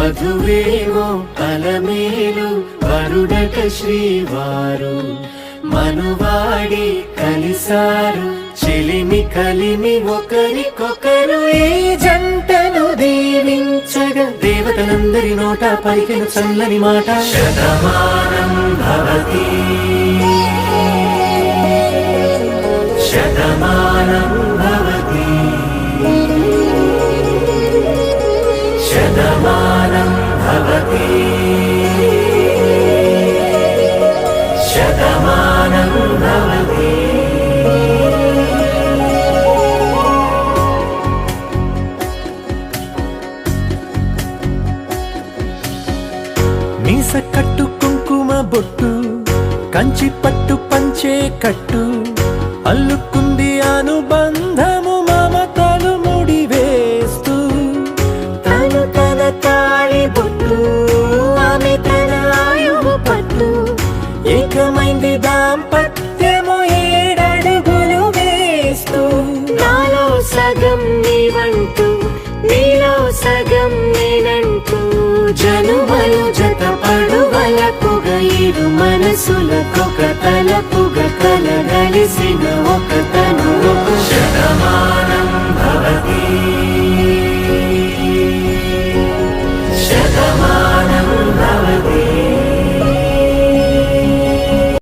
వధువేమో అలమేలు వరుడట శ్రీవారు మనువాడి కలిసారు చెలిమి కలిమి ఒకరికొకరు ఈ జంటను దీవించగా దేవతలందరి నోట పలికిన చల్లని మాట శతమానం భవతి శతమానం భవతి శతమానం భవతి శతమానం భవతి. మీస కట్టు కుంకుమ బొట్టు కంచి పట్టు పంచే కట్టు అల్లుకుంది అనుబంధము మమతలు ముడివేస్తూ తను తన తాళి బొట్టు ఆమె తన ఆయువు పట్టు ఏకమైంది దాంపత్యము 7 అడుగులు వేస్తూ నాలో సగం నీవంటూ నీలో సగం నేనంటూ జనుమలు జతపడువలపుగ ఇరు మనసులకొక తలపుగ కలగలిసిన ఒక తను ఒక శతమా